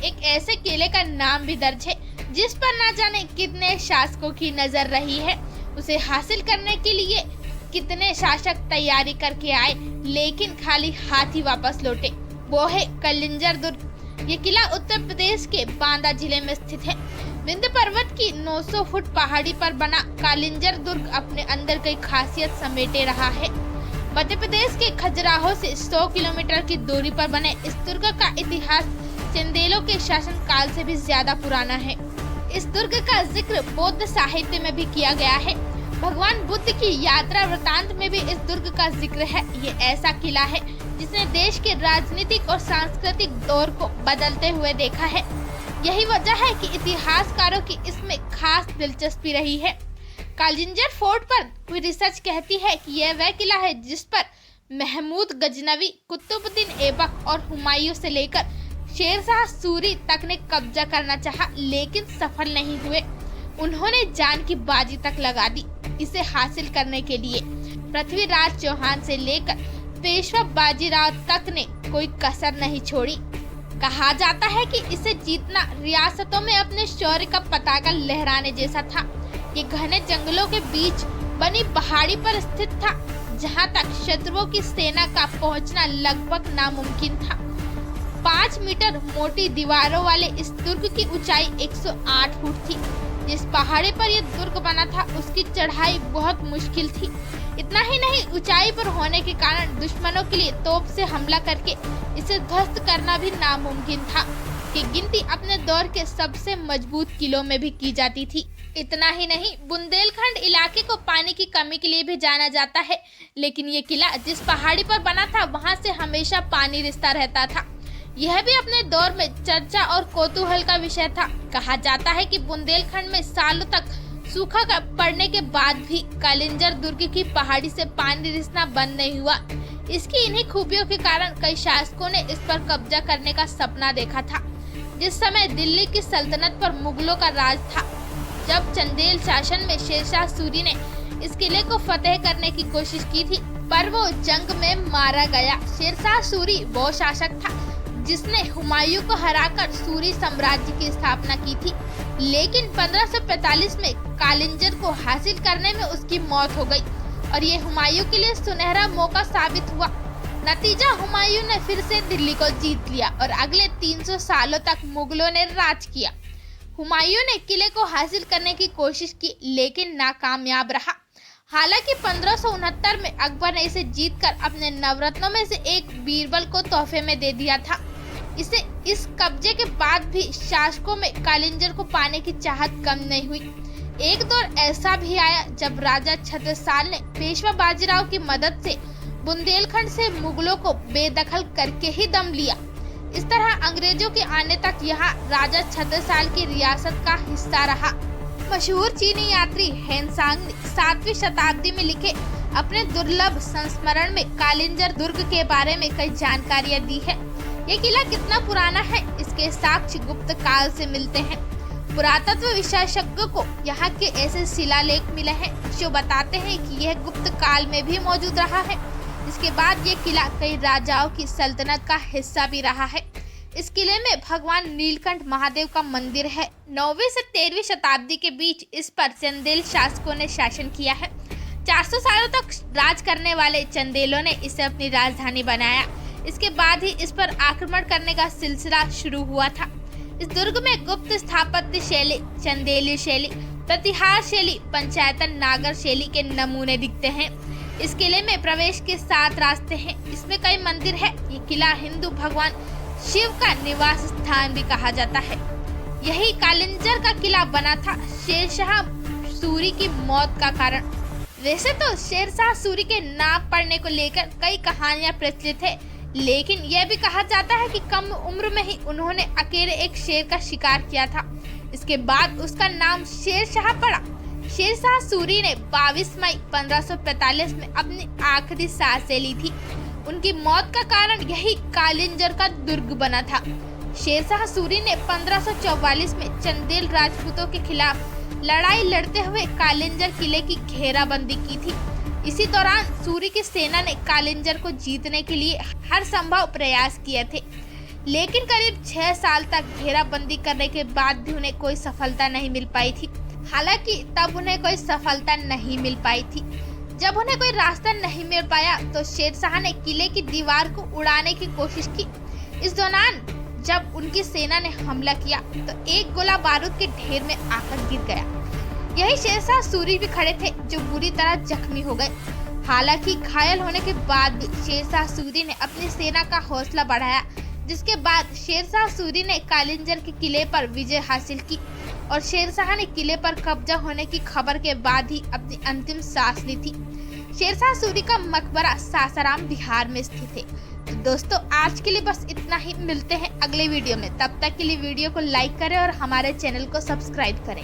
एक ऐसे किले का नाम भी दर्ज है जिस पर न जाने कितने शासकों की नजर रही है। उसे हासिल करने के लिए कितने शासक तैयारी करके आए, लेकिन खाली हाथ ही वापस लौटे। वो है कलिंजर दुर्ग। ये किला उत्तर प्रदेश के बांदा जिले में स्थित है। विंध्य पर्वत की 900 फुट पहाड़ी पर बना कलिंजर दुर्ग अपने अंदर कई खासियत समेटे रहा है। मध्य प्रदेश के खजुराहो से 100 किलोमीटर की दूरी पर बने इस दुर्ग का इतिहास चंदेलों के शासन काल से भी ज्यादा पुराना है। इस दुर्ग का जिक्र बौद्ध साहित्य में भी किया गया है। भगवान बुद्ध की यात्रा वृतांत में भी इस दुर्ग का जिक्र है। ये ऐसा किला है जिसने देश के राजनीतिक और सांस्कृतिक दौर को बदलते हुए देखा है। यही वजह है कि इतिहासकारों की इसमें खास दिलचस्पी रही है। कलिंजर फोर्ट पर कोई रिसर्च कहती है कि यह वह किला है जिस पर महमूद गजनवी, कुतुबुद्दीन ऐबक और हुमायूं से लेकर शेरशाह सूरी तक ने कब्जा करना चाहा, लेकिन सफल नहीं हुए। उन्होंने जान की बाजी तक लगा दी इसे हासिल करने के लिए। पृथ्वीराज चौहान से लेकर पेशवा बाजीराव तक ने कोई कसर नहीं छोड़ी। कहा जाता है कि इसे जीतना रियासतों में अपने शौर्य का पताका लहराने जैसा था। ये घने जंगलों के बीच बनी पहाड़ी पर स्थित था, जहां तक शत्रुओं की सेना का पहुंचना लगभग नामुमकिन था। 5 मीटर मोटी दीवारों वाले इस दुर्ग की ऊंचाई 108 फुट थी। जिस पहाड़ी पर यह दुर्ग बना था उसकी चढ़ाई बहुत मुश्किल थी। इतना ही नहीं, ऊंचाई पर होने के कारण दुश्मनों के लिए तोप से हमला करके इसे ध्वस्त करना भी नामुमकिन था। कि गिनती अपने दौर के सबसे मजबूत किलों में भी की जाती थी। इतना ही नहीं, बुंदेलखंड इलाके को पानी की कमी के लिए भी जाना जाता है, लेकिन ये किला जिस पहाड़ी पर बना था वहां से हमेशा पानी रिसता रहता था। यह भी अपने दौर में चर्चा और कौतूहल का विषय था। कहा जाता है कि बुंदेलखंड में सालों तक सूखा पड़ने के बाद भी कलिंजर दुर्ग की पहाड़ी से पानी रिसना बंद नहीं हुआ। इसकी इन्हीं खूबियों के कारण कई शासकों ने इस पर कब्जा करने का सपना देखा था। जिस समय दिल्ली की सल्तनत पर मुगलों का राज था, जब चंदेल शासन में शेरशाह सूरी ने इस किले को फतेह करने की कोशिश की थी, पर वो जंग में मारा गया। शेरशाह सूरी वो शासक था जिसने हुमायूं को हराकर सूरी साम्राज्य की स्थापना की थी, लेकिन 1545 में कलिंजर को हासिल करने में उसकी मौत हो गई और ये हुमायूं के लिए सुनहरा मौका साबित हुआ। नतीजा, हुमायूं ने फिर से दिल्ली को जीत लिया और अगले 300 सालों तक मुगलों ने राज किया। हुमायूं ने किले को हासिल करने की कोशिश की, लेकिन नाकामयाब रहा। हालांकि 1569 में अकबर ने इसे जीतकर अपने नवरत्नों में से एक बीरबल को तोहफे में दे दिया था। इस कब्जे के बाद भी शासकों में कलिंजर को पाने की चाहत कम नहीं हुई। एक दौर ऐसा भी आया जब राजा छत्रसाल ने पेशवा बाजीराव की मदद से बुंदेलखंड से मुगलों को बेदखल करके ही दम लिया। इस तरह अंग्रेजों के आने तक यहाँ राजा छत्रसाल की रियासत का हिस्सा रहा। मशहूर चीनी यात्री हेनसांग ने 7वीं शताब्दी में लिखे अपने दुर्लभ संस्मरण में कलिंजर दुर्ग के बारे में कई जानकारियां दी है। ये किला कितना पुराना है, इसके साक्ष्य गुप्त काल से मिलते हैं। पुरातत्व विशेषज्ञों को यहाँ के ऐसे शिलालेख मिले हैं जो बताते हैं कि यह गुप्त काल में भी मौजूद रहा है। इसके बाद ये किला कई राजाओं की सल्तनत का हिस्सा भी रहा है। इस किले में भगवान नीलकंठ महादेव का मंदिर है। 9वीं से 13वीं शताब्दी के बीच इस पर चंदेल शासकों ने शासन किया है। 400 सालों तक राज करने वाले चंदेलों ने इसे अपनी राजधानी बनाया। इसके बाद ही इस पर आक्रमण करने का सिलसिला शुरू हुआ था। इस दुर्ग में गुप्त स्थापत्य शैली, चंदेली शैली, प्रतिहार शैली, पंचायतन नागर शैली के नमूने दिखते हैं। इस किले में प्रवेश के 7 रास्ते हैं। इसमें कई मंदिर है। ये किला हिंदू भगवान शिव का निवास स्थान भी कहा जाता है। यही कलिंजर का किला बना था शेरशाह सूरी की मौत का कारण। वैसे तो शेरशाह सूरी के नाम पढ़ने को लेकर कई कहानियां प्रचलित है, लेकिन यह भी कहा जाता है कि कम उम्र में ही उन्होंने अकेले एक शेर का शिकार किया था। इसके बाद उसका नाम शेरशाह पड़ा। शेरशाह सूरी ने 22 मई 1545 में अपनी आखिरी सांसें ली थी। उनकी मौत का कारण यही कलिंजर का दुर्ग बना था। शेरशाह सूरी ने 1544 में चंदेल राजपूतों के खिलाफ लड़ाई लड़ते हुए कलिंजर किले की घेराबंदी की थी। इसी दौरान सूरी की सेना ने कलिंजर को जीतने के लिए हर संभव प्रयास किए थे, लेकिन करीब 6 साल तक घेराबंदी करने के बाद भी उन्हें कोई सफलता नहीं मिल पाई थी। हालांकि तब उन्हें कोई सफलता नहीं मिल पाई थी। जब उन्हें कोई रास्ता नहीं मिल पाया तो शेरशाह ने किले की दीवार को उड़ाने की कोशिश की। इस दौरान जब उनकी सेना ने हमला किया तो एक गोला बारूद के ढेर में आकर गिर गया। यही शेरशाह सूरी भी खड़े थे जो बुरी तरह जख्मी हो गए। हालांकि घायल होने के बाद भी शेरशाह सूरी ने अपनी सेना का हौसला बढ़ाया, जिसके बाद शेरशाह सूरी ने कालिंजर के किले पर विजय हासिल की और शेरशाह ने किले पर कब्जा होने की खबर के बाद ही अपनी अंतिम सांस ली थी। शेरशाह सूरी का मकबरा सासाराम बिहार में स्थित है। तो दोस्तों आज के लिए बस इतना ही, मिलते हैं अगले वीडियो में। तब तक के लिए वीडियो को लाइक करें और हमारे चैनल को सब्सक्राइब करें।